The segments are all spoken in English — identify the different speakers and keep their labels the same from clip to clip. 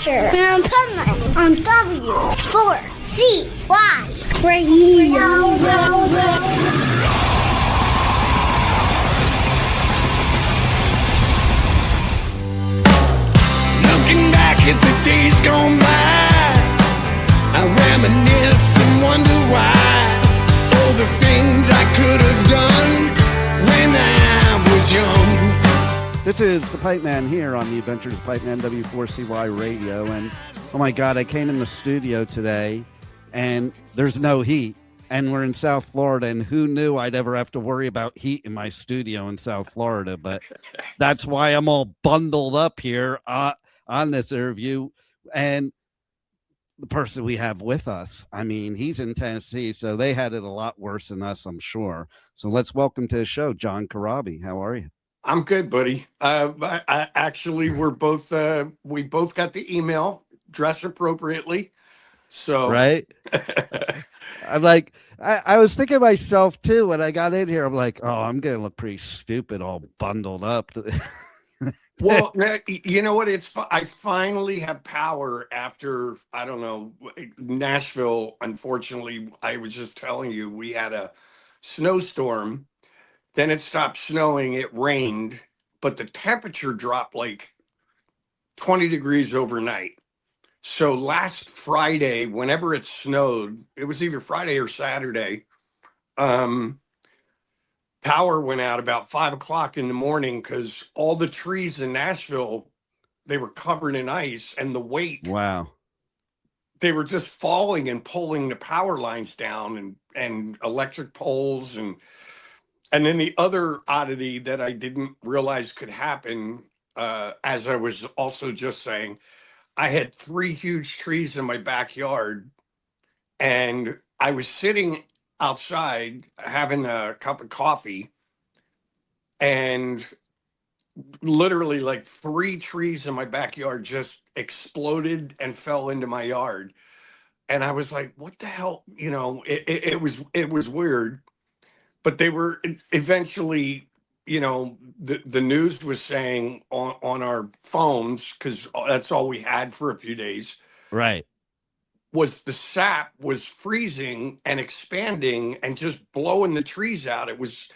Speaker 1: Asher and Pipeman on W4CY Radio.
Speaker 2: Looking back at the days gone by, I reminisce and wonder why. All the things I could have done when I was young.
Speaker 3: This is the Pipeman here on the Adventures of Pipeman W4CY Radio. And oh my God, I came in the studio today and there's no heat. And we're in South Florida, and who knew I'd ever have to worry about heat in my studio in South Florida. But that's why I'm all bundled up here on this interview. And the person we have with us, I mean, he's in Tennessee, so they had it a lot worse than us, I'm sure. So let's welcome to the show, JOHN CORABI. How are you?
Speaker 4: I'm good, buddy. I actually, we both got the email, dressed appropriately. So
Speaker 3: right. I'm like, I was thinking to myself too when I got in here. I'm like, oh, I'm gonna look pretty stupid, all bundled up.
Speaker 4: Well, you know what? I finally have power after, I don't know, Nashville. Unfortunately, I was just telling you, we had a snowstorm. Then it stopped snowing. It rained, but the temperature dropped like 20 degrees overnight. So last Friday, whenever it snowed, it was either Friday or Saturday, power went out about 5 o'clock in the morning because all the trees in Nashville, they were covered in ice, and the weight.
Speaker 3: Wow.
Speaker 4: They were just falling and pulling the power lines down and electric poles. And then the other oddity that I didn't realize could happen, as I was also just saying, I had 3 huge trees in my backyard, and I was sitting outside having a cup of coffee, and literally like 3 trees in my backyard just exploded and fell into my yard. And I was like, what the hell? You know, it was weird, but they were eventually, you know, the news was saying on our phones, because that's all we had for a few days,
Speaker 3: Right.
Speaker 4: was the sap was freezing and expanding and just blowing the trees out. It was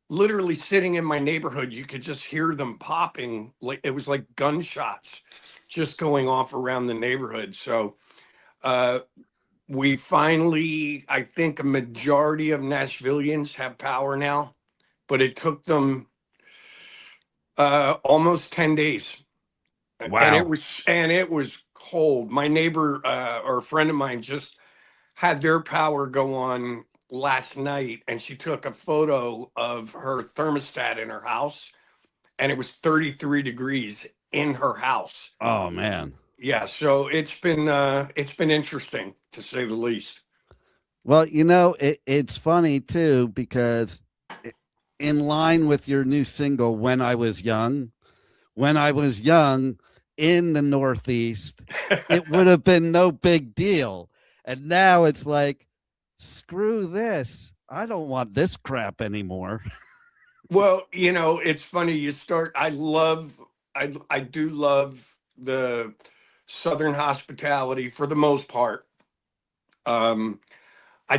Speaker 4: literally sitting in my neighborhood. You could just hear them popping. Like it was like gunshots just going off around the neighborhood. So we finally, I think a majority of Nashvillians have power now, but it took them almost 10 days.
Speaker 3: Wow.
Speaker 4: And it was cold. My neighbor or a friend of mine just had their power go on last night, and she took a photo of her thermostat in her house, and it was 33 degrees in her house.
Speaker 3: Oh man.
Speaker 4: Yeah, so it's been interesting, to say the least.
Speaker 3: Well, you know, it's funny too, because in line with your new single, When I Was Young in the Northeast, it would have been no big deal. And now it's like, screw this. I don't want this crap anymore.
Speaker 4: Well, you know, it's funny. I do love the Southern hospitality for the most part. I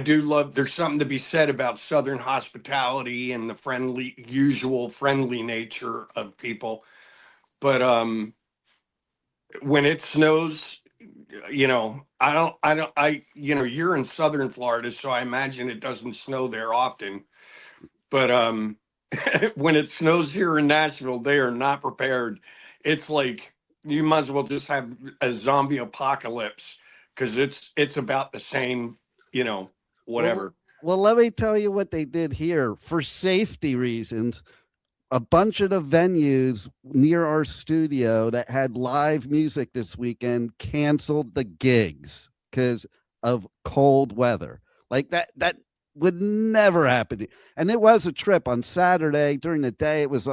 Speaker 4: do love, there's something to be said about Southern hospitality and the usual friendly nature of people. But when it snows, you know, you know, you're in Southern Florida, so I imagine it doesn't snow there often. But when it snows here in Nashville, they are not prepared. It's like, you might as well just have a zombie apocalypse, because it's about the same, you know, whatever.
Speaker 3: Well, let me tell you what they did here for safety reasons. A bunch of the venues near our studio that had live music this weekend canceled the gigs because of cold weather. Like that would never happen. And it was a trip on Saturday during the day. I was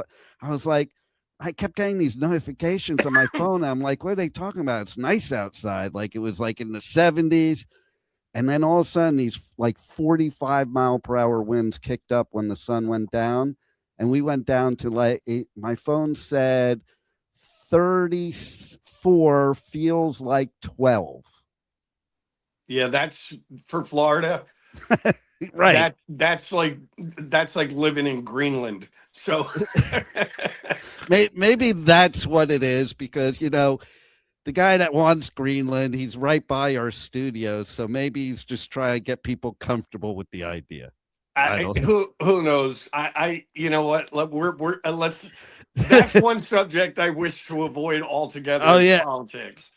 Speaker 3: like, I kept getting these notifications on my phone. I'm like, what are they talking about? It's nice outside. Like it was like in the 70s. And then all of a sudden these like 45-mile-per-hour winds kicked up when the sun went down. And we went down to like, my phone said 34 feels like 12.
Speaker 4: Yeah, that's for Florida.
Speaker 3: Right.
Speaker 4: That's like living in Greenland. So
Speaker 3: Maybe that's what it is, because, you know, the guy that wants Greenland, he's right by our studio. So maybe he's just trying to get people comfortable with the idea. I don't know.
Speaker 4: who knows? You know what? Let's. That's one subject I wish to avoid altogether.
Speaker 3: Oh,
Speaker 4: is
Speaker 3: yeah.
Speaker 4: Politics.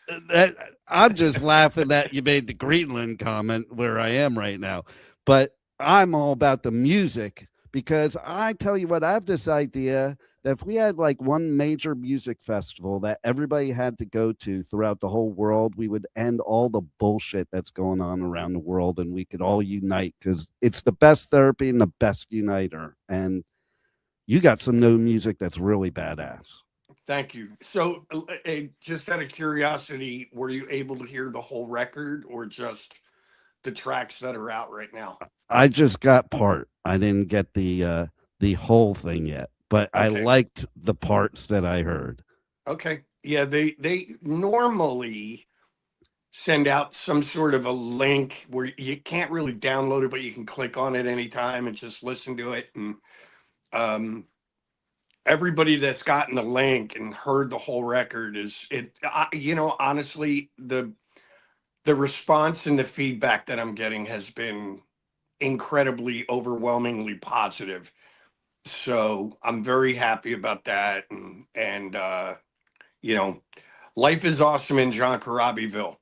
Speaker 3: I'm just laughing that you made the Greenland comment where I am right now. But I'm all about the music, because I tell you what, I have this idea that if we had like one major music festival that everybody had to go to throughout the whole world, we would end all the bullshit that's going on around the world, and we could all unite, because it's the best therapy and the best uniter. And you got some new music that's really badass.
Speaker 4: Thank you. So, just out of curiosity, were you able to hear the whole record or just the tracks that are out right now?
Speaker 3: I just got part. I didn't get the whole thing yet, but I
Speaker 4: Okay.
Speaker 3: liked the parts that I heard.
Speaker 4: Okay. Yeah, they normally send out some sort of a link where you can't really download it, but you can click on it anytime and just listen to it. And everybody that's gotten the link and heard the whole record you know, honestly, the response and the feedback that I'm getting has been incredibly, overwhelmingly positive. So I'm very happy about that. And you know, life is awesome in John Corabiville.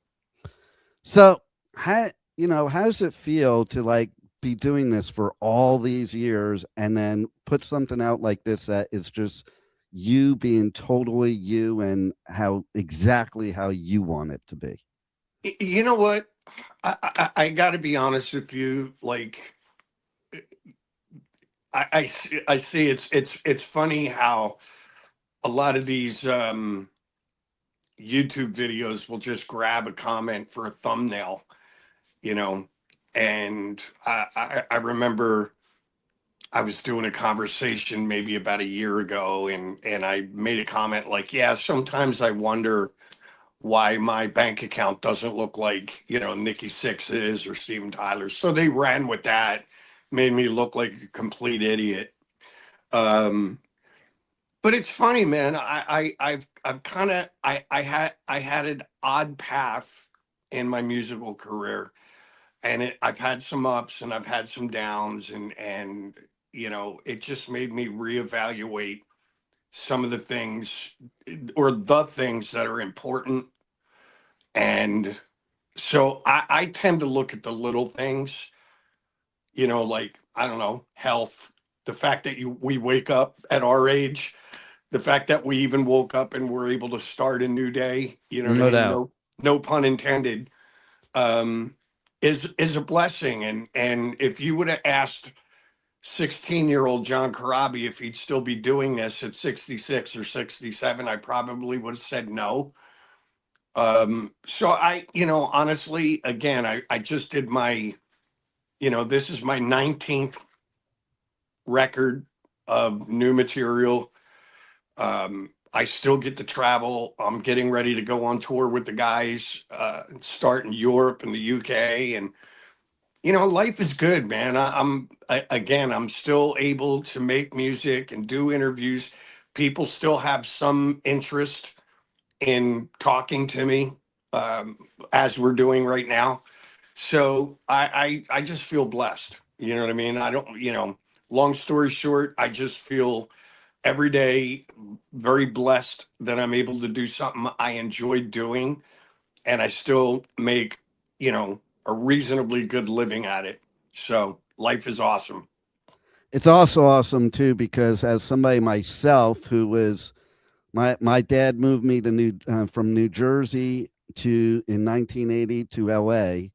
Speaker 3: So, how does it feel to like be doing this for all these years and then put something out like this that is just you being totally you and exactly how you want it to be?
Speaker 4: You know what? I got to be honest with you. Like, I see it's funny how a lot of these YouTube videos will just grab a comment for a thumbnail, you know. And I remember I was doing a conversation maybe about a year ago, and I made a comment like, yeah, sometimes I wonder why my bank account doesn't look like, you know, Nikki Sixx's or Steven Tyler's. So they ran with that, made me look like a complete idiot. But it's funny, man. I've kind of I had an odd path in my musical career, and I've had some ups and I've had some downs, and you know, it just made me reevaluate some of the things, or the things that are important. And so I tend to look at the little things, you know, like, I don't know, health, the fact that we wake up at our age, the fact that we even woke up and we're able to start a new day, you know what I
Speaker 3: No
Speaker 4: mean?
Speaker 3: doubt.
Speaker 4: No pun intended, is a blessing. And if you would have asked 16-year-old John Corabi if he'd still be doing this at 66 or 67, I probably would have said no. So you know, honestly, again, I just did my, you know, this is my 19th record of new material. I still get to travel. I'm getting ready to go on tour with the guys, start in Europe and the UK. And, you know, life is good, man. I'm still able to make music and do interviews. People still have some interest in talking to me, as we're doing right now. So I just feel blessed. You know what I mean? I don't, you know, long story short, I just feel every day very blessed that I'm able to do something I enjoy doing, and I still make, you know, a reasonably good living at it. So life is awesome.
Speaker 3: It's also awesome too, because as somebody myself who was my dad moved me to from New Jersey to in 1980 to LA,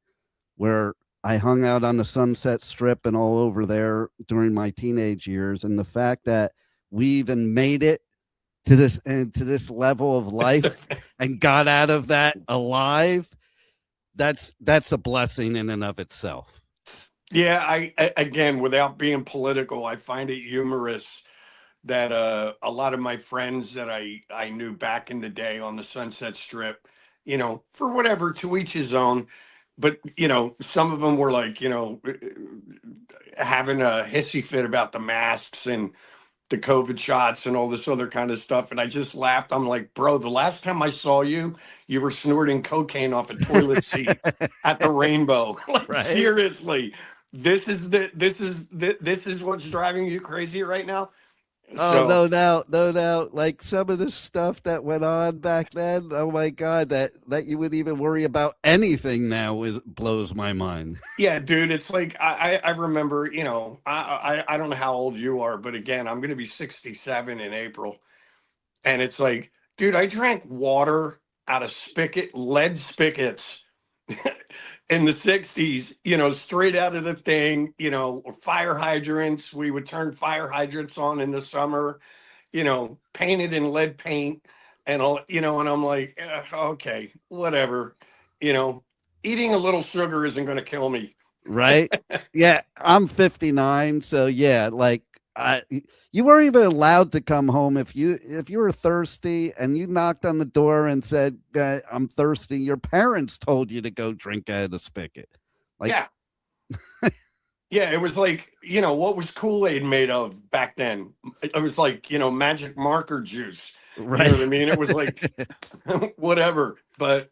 Speaker 3: where I hung out on the Sunset Strip and all over there during my teenage years. And the fact that we even made it to this level of life and got out of that alive, that's a blessing in and of itself.
Speaker 4: Yeah, again, without being political, I find it humorous that a lot of my friends that I knew back in the day on the Sunset Strip, for whatever, to each his own. But some of them were like, having a hissy fit about the masks and the COVID shots and all this other kind of stuff. And I just laughed. I'm like, bro, the last time I saw you, you were snorting cocaine off a toilet seat at the Rainbow. Like,
Speaker 3: Right?
Speaker 4: seriously, this is what's driving you crazy right now.
Speaker 3: Oh,
Speaker 4: So
Speaker 3: no doubt, no doubt. Like some of the stuff that went on back then, oh my God, that you would even worry about anything now blows my mind.
Speaker 4: yeah, dude, it's like I remember, I don't know how old you are, but again, I'm gonna be 67 in April. And it's like, dude, I drank water out of lead spigots in the 60s, straight out of the thing, or fire hydrants. We would turn fire hydrants on in the summer, painted in lead paint and all, and I'm like, okay, whatever, eating a little sugar isn't going to kill me.
Speaker 3: Right? Yeah, I'm 59, so yeah, like you weren't even allowed to come home if you were thirsty and you knocked on the door and said, I'm thirsty. Your parents told you to go drink out of the spigot. Like,
Speaker 4: Yeah. Yeah, it was like, what was Kool-Aid made of back then? It was like, magic marker juice.
Speaker 3: right.
Speaker 4: You know what I mean? It was like whatever. But,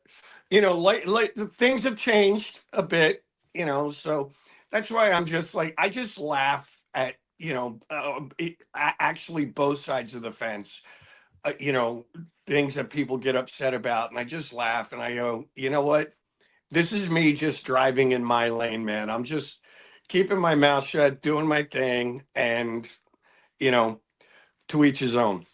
Speaker 4: like things have changed a bit, so that's why I'm just like, I just laugh at, actually both sides of the fence, things that people get upset about. And I just laugh and I go, you know what? This is me just driving in my lane, man. I'm just keeping my mouth shut, doing my thing, and to each his own.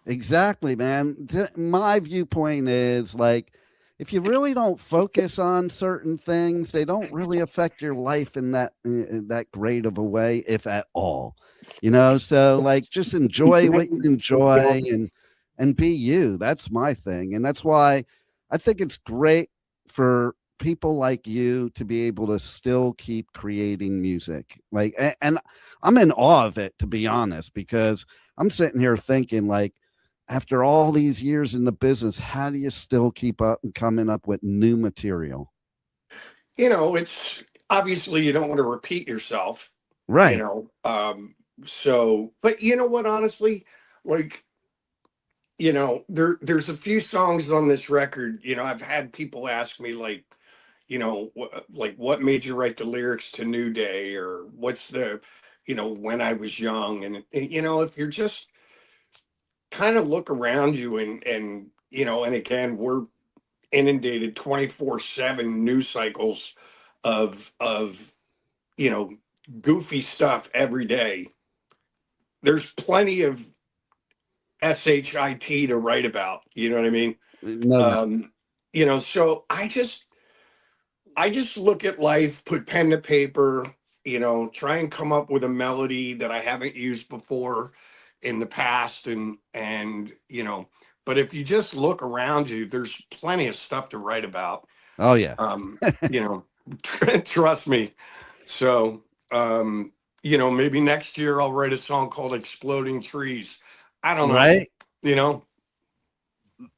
Speaker 3: Exactly, man. My viewpoint is like, if you really don't focus on certain things, they don't really affect your life in that great of a way, if at all. So like, just enjoy what you enjoy and be you. That's my thing, and that's why I think it's great for people like you to be able to still keep creating music. Like, and I'm in awe of it, to be honest, because I'm sitting here thinking, like, after all these years in the business, how do you still keep up and coming up with new material?
Speaker 4: It's obviously you don't want to repeat yourself,
Speaker 3: Right.
Speaker 4: So, but you know what, honestly, like, there's a few songs on this record, I've had people ask me like, like what made you write the lyrics to New Day, or what's the, when I was young. And, if you're just kind of look around you and and again, we're inundated 24/7 news cycles of goofy stuff every day. There's plenty of shit to write about, you know what I mean?
Speaker 3: No doubt.
Speaker 4: So I just look at life, put pen to paper, try and come up with a melody that I haven't used before in the past. And but if you just look around you, there's plenty of stuff to write about.
Speaker 3: Oh yeah.
Speaker 4: You know, trust me. So, maybe next year I'll write a song called Exploding Trees. I don't know,
Speaker 3: Right.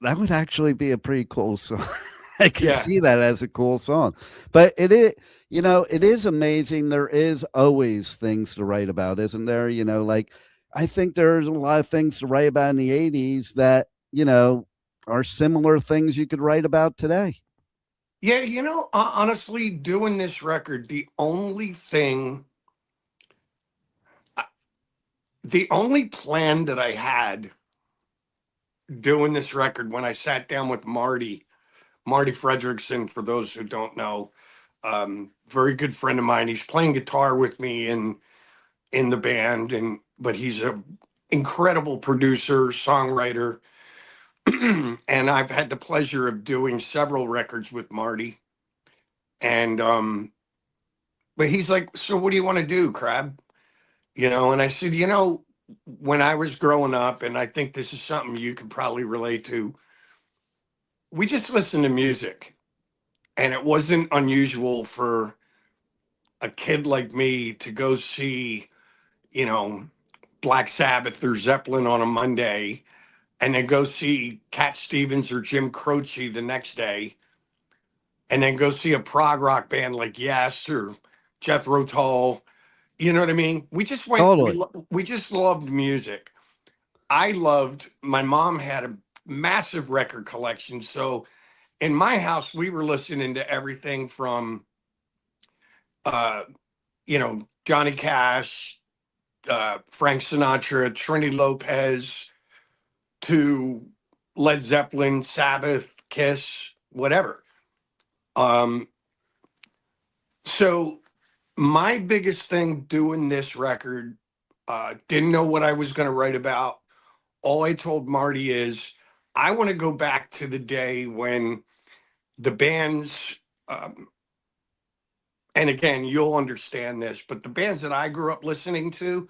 Speaker 4: That
Speaker 3: would actually be a pretty cool song. I can
Speaker 4: Yeah.
Speaker 3: see that as a cool song. But it is amazing. There is always things to write about, isn't there? Like, I think there's a lot of things to write about in the 80s that, are similar things you could write about today.
Speaker 4: Yeah, honestly, doing this record, the only plan that I had doing this record when I sat down with Marti Frederiksen, for those who don't know, very good friend of mine. He's playing guitar with me in the band, but he's a incredible producer, songwriter. And I've had the pleasure of doing several records with Marti. And but he's like, so what do you want to do, Crab? And I said, when I was growing up, and I think this is something you could probably relate to, we just listened to music. And it wasn't unusual for a kid like me to go see, you know, Black Sabbath or Zeppelin on a Monday and then go see Cat Stevens or Jim Croce the next day, and then go see a prog rock band like Yes or Jethro Tull. You know what I mean? We just went,
Speaker 3: Totally.
Speaker 4: we just loved music. My mom had a massive record collection. So in my house, we were listening to everything from, uh, Johnny Cash, Frank Sinatra, Trini Lopez, to Led Zeppelin, Sabbath, Kiss, whatever. So my biggest thing doing this record, didn't know what I was going to write about. All I told Marty is I want to go back to the day when the bands, and again, you'll understand this, but the bands that I grew up listening to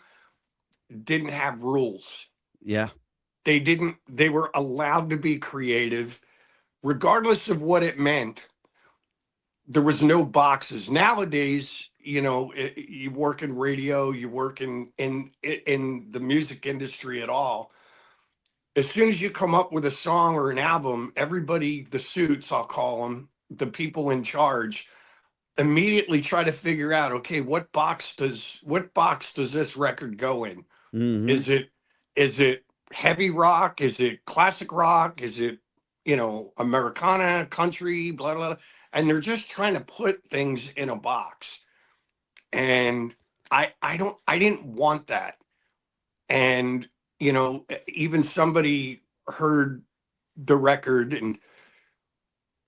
Speaker 4: didn't have rules.
Speaker 3: Yeah.
Speaker 4: They were allowed to be creative, regardless of what it meant. There was no boxes. Nowadays, you work in radio, you work in the music industry at all. As soon as you come up with a song or an album, everybody, the suits, I'll call them, the people in charge, immediately try to figure out, okay, what box does this record go in?
Speaker 3: Mhm.
Speaker 4: Is it heavy rock? Is it classic rock? Is it, Americana, country, blah, blah, blah. And they're just trying to put things in a box. And I didn't want that. And, even somebody heard the record and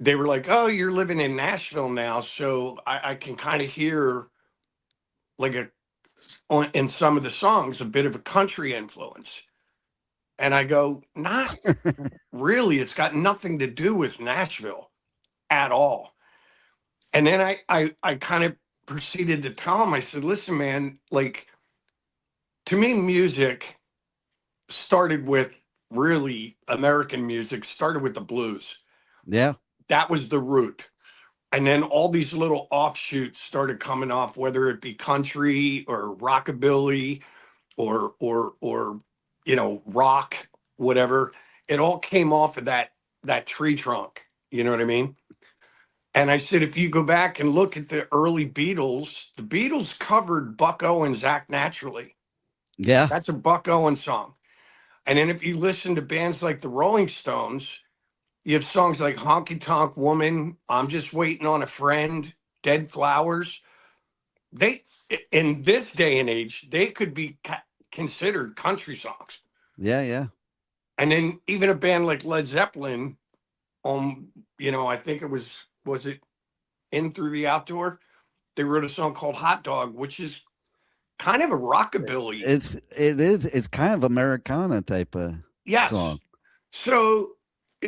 Speaker 4: they were like, oh, you're living in Nashville now. So I can kind of hear like in some of the songs, a bit of a country influence. And I go, not really. It's got nothing to do with Nashville at all. And then I kind of proceeded to tell him, I said, listen, man, like, to me, music started with really American music, started with the blues.
Speaker 3: Yeah.
Speaker 4: That was the root. And then all these little offshoots started coming off, whether it be country or rockabilly or rock, whatever. It all came off of that tree trunk. You know what I mean? And I said, if you go back and look at the early Beatles, the Beatles covered Buck Owens' Act Naturally.
Speaker 3: Yeah.
Speaker 4: That's a Buck Owens song. And then if you listen to bands like the Rolling Stones, you have songs like Honky Tonk Woman, I'm Just Waiting on a Friend, Dead Flowers. They, in this day and age, they could be considered country songs.
Speaker 3: Yeah. Yeah.
Speaker 4: And then even a band like Led Zeppelin, I think it was it In Through the Outdoor? They wrote a song called Hot Dog, which is kind of a rockabilly.
Speaker 3: It's kind of Americana type of song.
Speaker 4: So,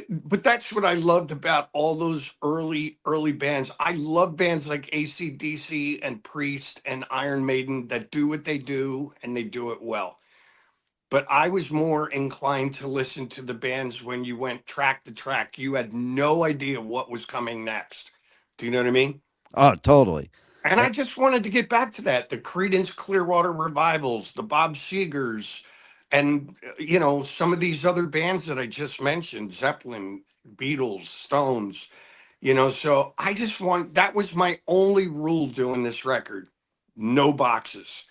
Speaker 4: but that's what I loved about all those early bands. I love bands like AC/DC and Priest and Iron Maiden that do what they do and they do it well. But I was more inclined to listen to the bands when you went track to track. You had no idea what was coming next. Do you know what I mean?
Speaker 3: Oh, totally.
Speaker 4: And I just wanted to get back to that. The Creedence Clearwater Revivals, the Bob Segers, and, some of these other bands that I just mentioned, Zeppelin, Beatles, Stones, so that was my only rule doing this record. No boxes.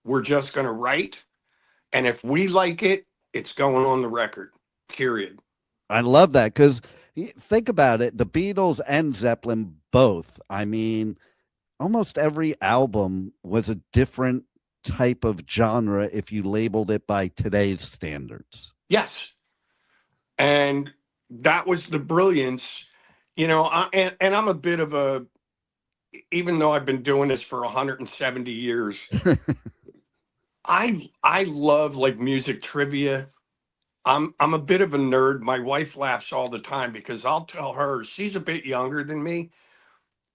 Speaker 4: We're just going to write. And if we like it, it's going on the record, period.
Speaker 3: I love that because think about it. The Beatles and Zeppelin both. I mean, almost every album was a different type of genre if you labeled it by today's standards.
Speaker 4: Yes. And that was the brilliance, and I'm a bit of even though I've been doing this for 170 years, I love like music trivia. I'm a bit of a nerd. My wife laughs all the time because I'll tell her, she's a bit younger than me.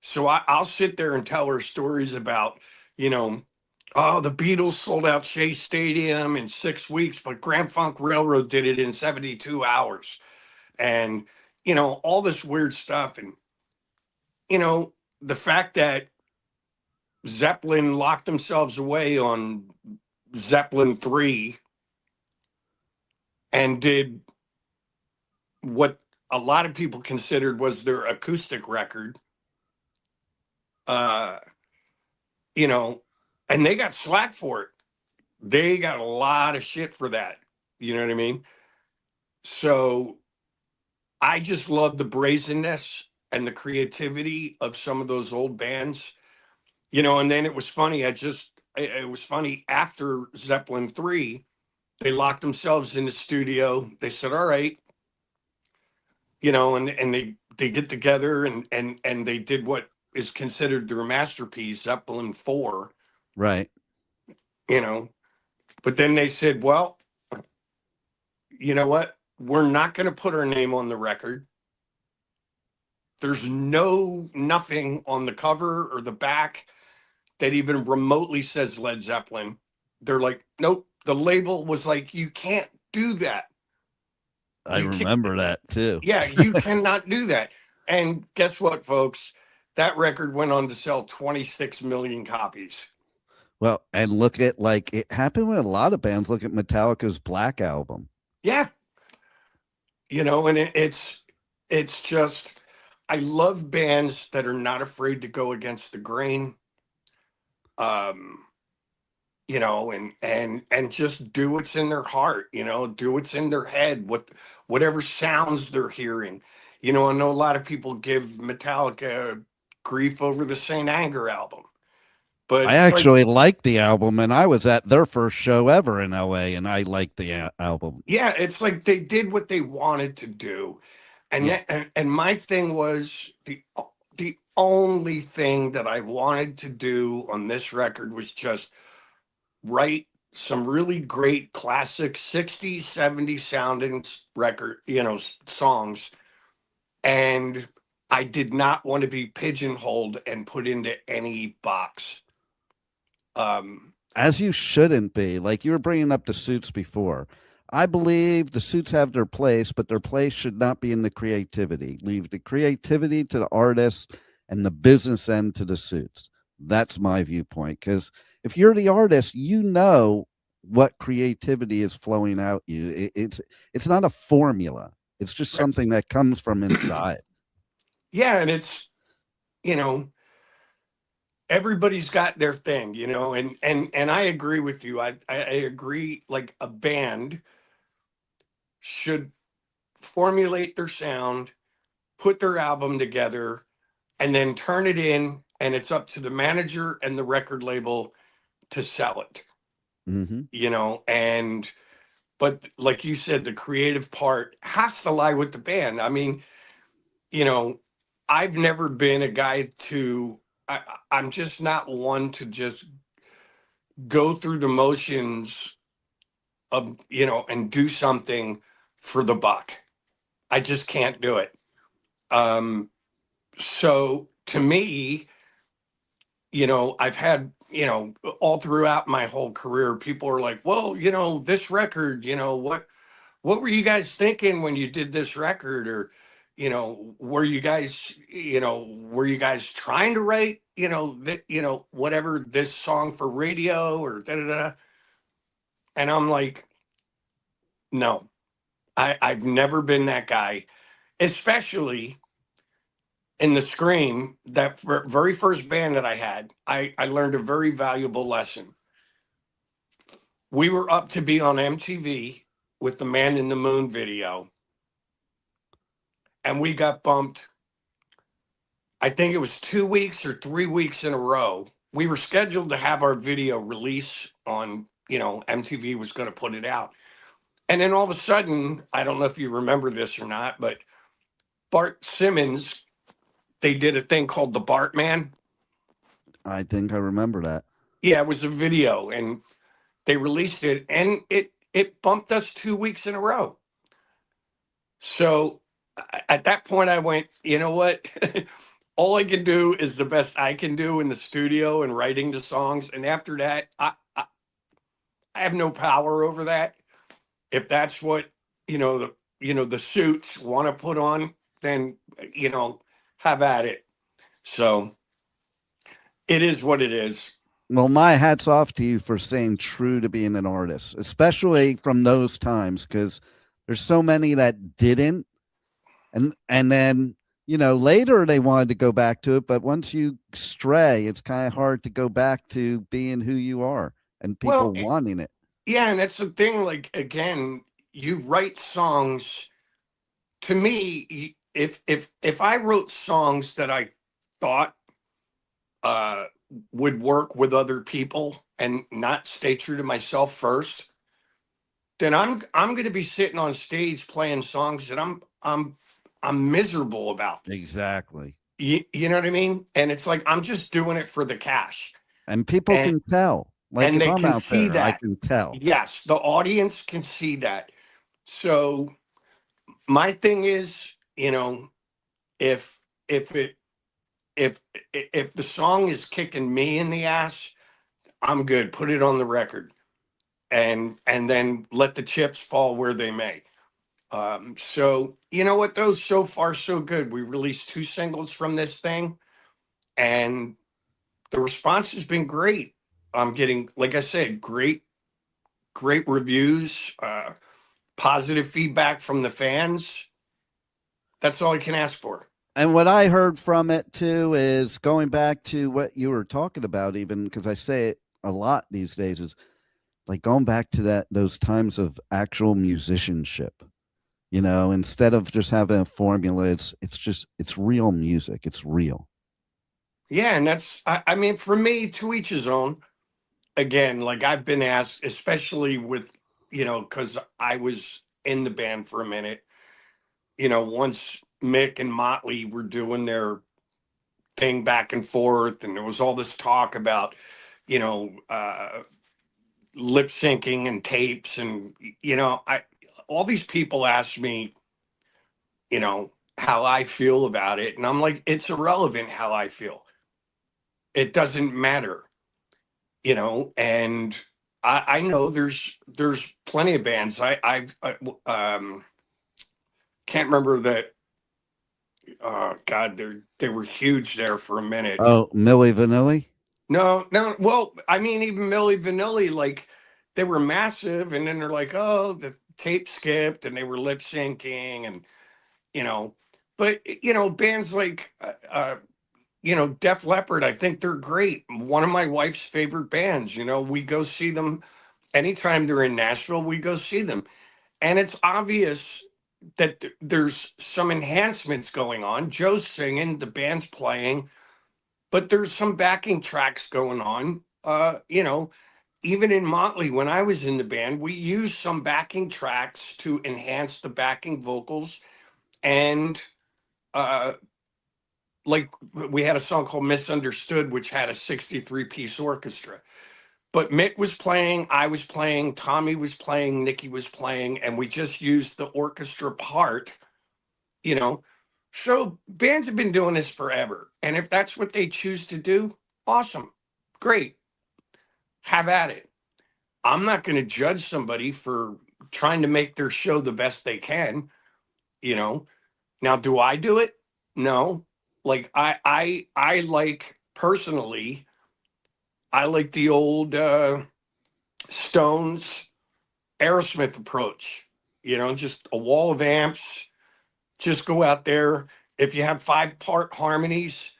Speaker 4: So I'll sit there and tell her stories about, oh, the Beatles sold out Shea Stadium in 6 weeks, but Grand Funk Railroad did it in 72 hours. And, all this weird stuff. And, the fact that Zeppelin locked themselves away on Zeppelin 3 and did what a lot of people considered was their acoustic record. You know, and they got slack for it. They got a lot of shit for that. You know what I mean? So I just love the brazenness and the creativity of some of those old bands. You know, and then it was funny. It was funny after Zeppelin 3, they locked themselves in the studio. They said, all right, you know, and they get together and they did what is considered their masterpiece, Zeppelin 4,
Speaker 3: Right.
Speaker 4: you know. But then they said, well, you know what? We're not going to put our name on the record. There's nothing on the cover or the back that even remotely says Led Zeppelin. They're like, nope. The label was like, you can't do that.
Speaker 3: I remember that too.
Speaker 4: Yeah, you cannot do that. And guess what, folks? That record went on to sell 26 million copies.
Speaker 3: Well, and look at, like, it happened with a lot of bands. Look at Metallica's Black Album.
Speaker 4: Yeah. You know, and it's just, I love bands that are not afraid to go against the grain. You know, and just do what's in their heart, you know, do what's in their head, whatever sounds they're hearing. You know, I know a lot of people give Metallica grief over the Saint Anger album. But
Speaker 3: I actually liked the album, and I was at their first show ever in LA, and I liked the album.
Speaker 4: Yeah, it's like they did what they wanted to do. And
Speaker 3: Yeah.
Speaker 4: and my thing was the only thing that I wanted to do on this record was just write some really great classic 60s, 70s sounding record, you know, songs. And I did not want to be pigeonholed and put into any box.
Speaker 3: As you shouldn't be. Like, you were bringing up the Suits before. I believe the Suits have their place, but their place should not be in the creativity. Leave the creativity to the artists and the business end to the Suits. That's my viewpoint. Because if you're the artist, you know what creativity is flowing out you. It's not a formula. It's just something that comes from inside.
Speaker 4: Yeah, and it's, you know, everybody's got their thing, you know, and I agree with you. I agree, like, a band should formulate their sound, put their album together, and then turn it in, and it's up to the manager and the record label to sell it.
Speaker 3: Mm-hmm.
Speaker 4: You know, but like you said, the creative part has to lie with the band. I mean, you know, I've never been a guy I'm just not one to just go through the motions of, you know, and do something for the buck. I just can't do it. So to me, you know, I've had, you know, all throughout my whole career, people are like, well, you know, this record, you know, what were you guys thinking when you did this record? Or, you know, were you guys trying to write, you know, whatever, this song for radio or da da da? And I'm like, no, I've never been that guy, especially in the Scream, that very first band that I had. I learned a very valuable lesson. We were up to be on MTV with the Man in the Moon video, and we got bumped. I think it was 2 weeks or 3 weeks in a row. We were scheduled to have our video release on, you know, MTV was going to put it out. And then all of a sudden, I don't know if you remember this or not, but Bart Simmons, they did a thing called the Bartman.
Speaker 3: I think I remember that.
Speaker 4: Yeah, it was a video, and they released it, and it bumped us 2 weeks in a row. So at that point, I went, you know what? All I can do is the best I can do in the studio and writing the songs. And after that, I have no power over that. If that's what, you know, the Suits want to put on, then, you know, have at it. So it is what it is.
Speaker 3: Well, my hat's off to you for staying true to being an artist, especially from those times, because there's so many that didn't, and then later they wanted to go back to it, but once you stray, it's kind of hard to go back to being who you are and
Speaker 4: Well,
Speaker 3: people wanting it.
Speaker 4: yeah, and that's the thing. Like again, you write songs. To me, if I wrote songs that I thought uh, would work with other people and not stay true to myself first, then I'm going to be sitting on stage playing songs that I'm miserable about.
Speaker 3: Exactly.
Speaker 4: You know what I mean? And it's like I'm just doing it for the cash,
Speaker 3: And people
Speaker 4: and
Speaker 3: can tell. Like
Speaker 4: and
Speaker 3: if
Speaker 4: they
Speaker 3: I'm
Speaker 4: can
Speaker 3: out
Speaker 4: see
Speaker 3: there, I
Speaker 4: that.
Speaker 3: can tell.
Speaker 4: Yes, the audience can see that. So my thing is, if if it if if the song is kicking me in the ass, I'm good. Put it on the record, and then let the chips fall where they may. So you know what, though, so far so good. We released 2 singles from this thing, and the response has been great. I'm getting, like I said, great reviews, positive feedback from the fans. That's all I can ask for.
Speaker 3: And what I heard from it too is going back to what you were talking about, even because I say it a lot these days, is like going back to those times of actual musicianship. Instead of just having a formula, it's real music. It's real.
Speaker 4: Yeah, and I mean, for me, to each his own. Again, like I've been asked, especially with, because I was in the band for a minute, once Mick and Motley were doing their thing back and forth, and there was all this talk about, you know, uh, lip syncing and tapes, and all these people ask me, how I feel about it, and I'm like, it's irrelevant how I feel. It doesn't matter, and I know there's plenty of bands. I can't remember that. God, they were huge there for a minute.
Speaker 3: Oh, Milli Vanilli.
Speaker 4: No, no. Well, I mean, even Milli Vanilli, like they were massive, and then they're like, oh, the tape skipped, and they were lip syncing, and you know, but bands like Def Leppard, I think they're great. One of my wife's favorite bands. We go see them anytime they're in Nashville. We go see them, and it's obvious that there's some enhancements going on. Joe's singing, the band's playing, but there's some backing tracks going on. Even in Motley, when I was in the band, we used some backing tracks to enhance the backing vocals. And uh, like we had a song called Misunderstood, which had a 63-piece orchestra. But Mick was playing, I was playing, Tommy was playing, Nikki was playing, and we just used the orchestra part, you know. So bands have been doing this forever. And if that's what they choose to do, awesome. Great. Have at it. I'm not going to judge somebody for trying to make their show the best they can, you know. Now, do I do it? No. Like I like personally, I like the old Stones Aerosmith approach, just a wall of amps, just go out there. If you have five-part harmonies,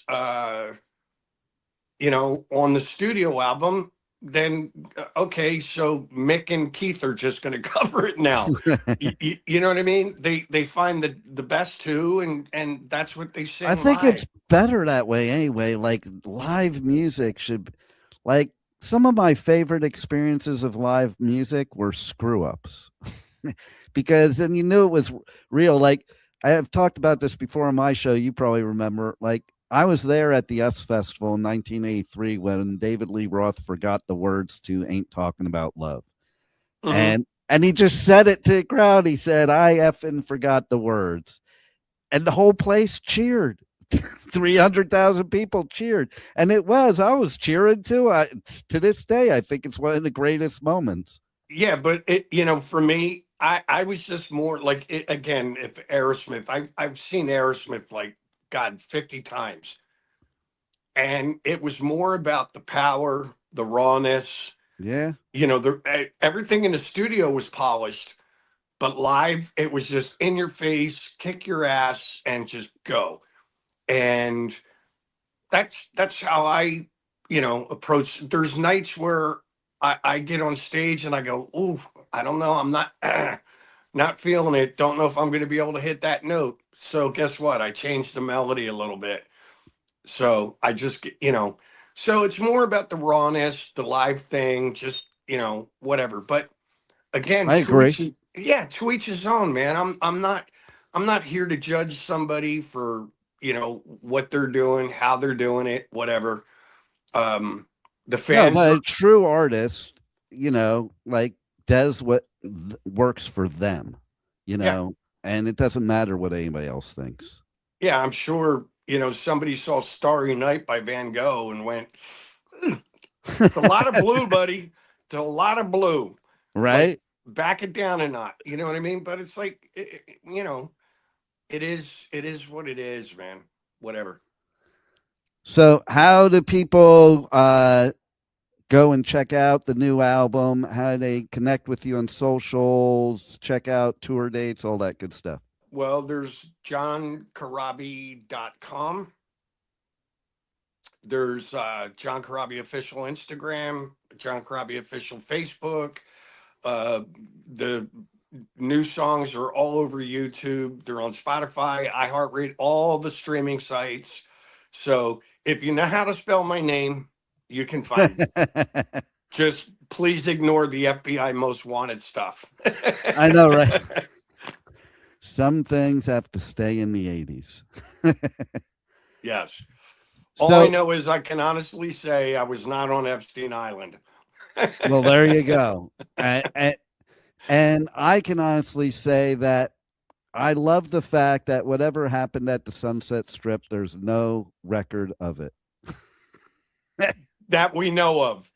Speaker 4: on the studio album, then okay, so Mick and Keith are just going to cover it now. You know what I mean? They find the best two, and that's what they sing
Speaker 3: I think
Speaker 4: live.
Speaker 3: it's better that way anyway. Like live music should, like some of my favorite experiences of live music were screw ups because then you knew it was real. Like I have talked about this before on my show. You probably remember, like I was there at the US Festival in 1983 when David Lee Roth forgot the words to Ain't Talking About Love.
Speaker 4: Mhm.
Speaker 3: And he just said it to the crowd. He said, I effing forgot the words. And the whole place cheered. 300,000 people cheered. And I was cheering too. To this day, I think it's one of the greatest moments.
Speaker 4: Yeah, but for me, I was just more like again, if Aerosmith, I've seen Aerosmith like God 50 times. and it was more about the power, the rawness.
Speaker 3: Yeah.
Speaker 4: You know, everything in the studio was polished, but live it was just in your face, kick your ass, and just go. And that's how I, approach. There's nights where I get on stage and I go, ooh, I don't know, I'm not not feeling it. Don't know if I'm going to be able to hit that note. So guess what? I changed the melody a little bit. So I just so it's more about the rawness, the live thing, just whatever. But again,
Speaker 3: I agree.
Speaker 4: to each his own, man. I'm not here to judge somebody for what they're doing, how they're doing it, whatever. The
Speaker 3: No,
Speaker 4: fans
Speaker 3: but a true artist, like does what works for them,
Speaker 4: yeah,
Speaker 3: and it doesn't matter what anybody else thinks.
Speaker 4: yeah, I'm sure somebody saw Starry Night by Van Gogh and went, it's a lot of blue, buddy. It's a lot of blue. Like,
Speaker 3: Right?
Speaker 4: back it down a notch. You know what I mean? But it's like, it is what it is, man. Whatever.
Speaker 3: So how do people go and check out the new album? How do they connect with you on socials, check out tour dates, all that good stuff?
Speaker 4: Well, there's johncorabi.com. There's John Corabi official Instagram, John Corabi official Facebook. The new songs are all over YouTube. They're on Spotify, iHeartRadio, all the streaming sites. So if you know how to spell my name, you can find me. Just please ignore the FBI most wanted stuff.
Speaker 3: I know, right? Some things have to stay in the 80s.
Speaker 4: Yes. All I know is I can honestly say I was not on Epstein Island.
Speaker 3: Well, there you go. And I can honestly say that I love the fact that whatever happened at the Sunset Strip, there's no record of it.
Speaker 4: That we know of.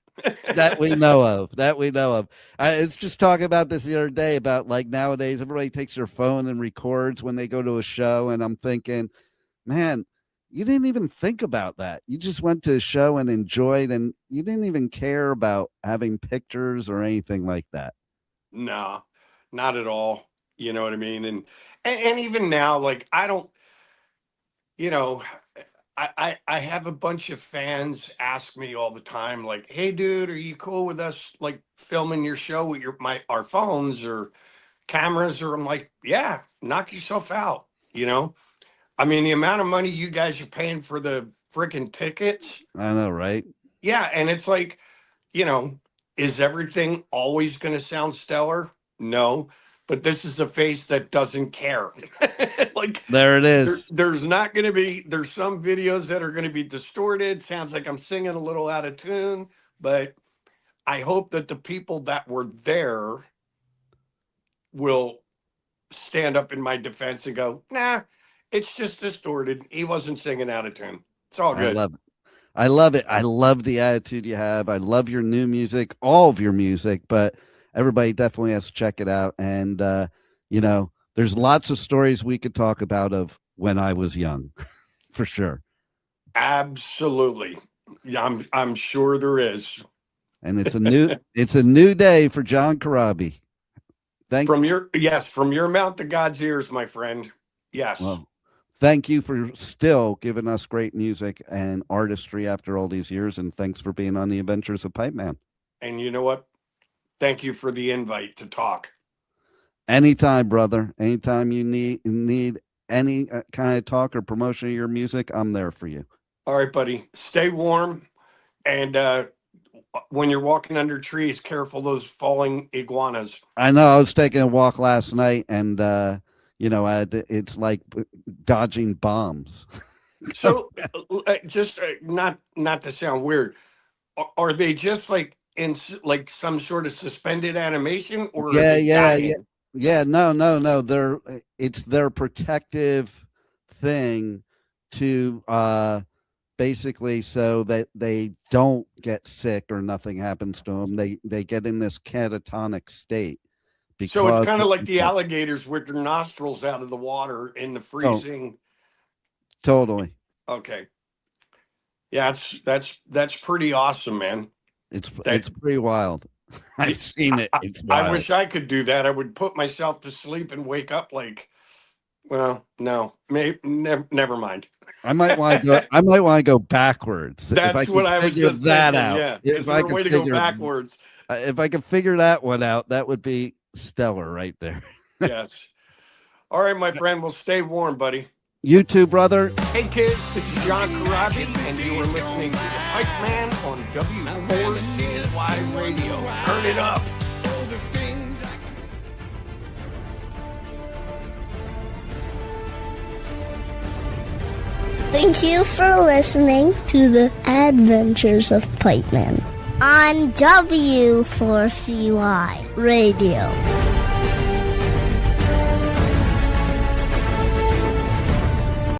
Speaker 3: That we know of. It's just talking about this the other day about like nowadays, everybody takes their phone and records when they go to a show. And I'm thinking, man, you didn't even think about that. You just went to a show and enjoyed, and you didn't even care about having pictures or anything like that.
Speaker 4: No, not at all. You know what I mean? And even now, like, I don't, I have a bunch of fans ask me all the time, like, hey dude, are you cool with us like filming your show with our phones or cameras? Or I'm like, yeah, knock yourself out. I mean, the amount of money you guys are paying for the freaking tickets.
Speaker 3: I know, right?
Speaker 4: Yeah. And it's like, is everything always going to sound stellar? No. But this is a face that doesn't care. Like,
Speaker 3: there it is.
Speaker 4: There's not going to be, there's some videos that are going to be distorted. Sounds like I'm singing a little out of tune. But I hope that the people that were there will stand up in my defense and go, nah, it's just distorted. He wasn't singing out of tune. It's all good.
Speaker 3: I love it. I love the attitude you have. I love your new music, all of your music, but everybody definitely has to check it out. And, there's lots of stories we could talk about of when I was young, for sure.
Speaker 4: Absolutely. Yeah, I'm sure there is.
Speaker 3: And it's a new day for John Corabi.
Speaker 4: From your mouth to God's ears, my friend. Yes.
Speaker 3: Well, thank you for still giving us great music and artistry after all these years. And thanks for being on the Adventures of Pipeman.
Speaker 4: And you know what? Thank you for the invite to talk.
Speaker 3: Anytime, brother. Anytime you need any kind of talk or promotion of your music, I'm there for you.
Speaker 4: All right, buddy. Stay warm. And when you're walking under trees, careful those falling iguanas.
Speaker 3: I know. I was taking a walk last night, and it's like dodging bombs.
Speaker 4: So, just not to sound weird, are they just like in like some sort of suspended animation, or
Speaker 3: yeah? No. It's their protective thing to basically so that they don't get sick or nothing happens to them. They get in this catatonic state.
Speaker 4: So it's kind of like the alligators with their nostrils out of the water in the freezing.
Speaker 3: Totally.
Speaker 4: Okay. Yeah, that's pretty awesome, man.
Speaker 3: It's pretty wild. I've seen it. It's wild.
Speaker 4: I wish I could do that. I would put myself to sleep and wake up like, well, no, never mind.
Speaker 3: I might want to go backwards.
Speaker 4: That's
Speaker 3: if I can
Speaker 4: what I was
Speaker 3: figure
Speaker 4: just
Speaker 3: that
Speaker 4: thinking,
Speaker 3: out.
Speaker 4: Yeah,
Speaker 3: If
Speaker 4: is there a way to go backwards?
Speaker 3: If I can figure that one out, that would be stellar right there.
Speaker 4: Yes. All right, my friend. Well, stay warm, buddy.
Speaker 3: You too, brother.
Speaker 4: Hey, kids. This is John Corabi, and you are listening to the Pipeman on W4CY Radio. Turn it up.
Speaker 1: Thank you for listening to the Adventures of Pipeman on W4CY Radio.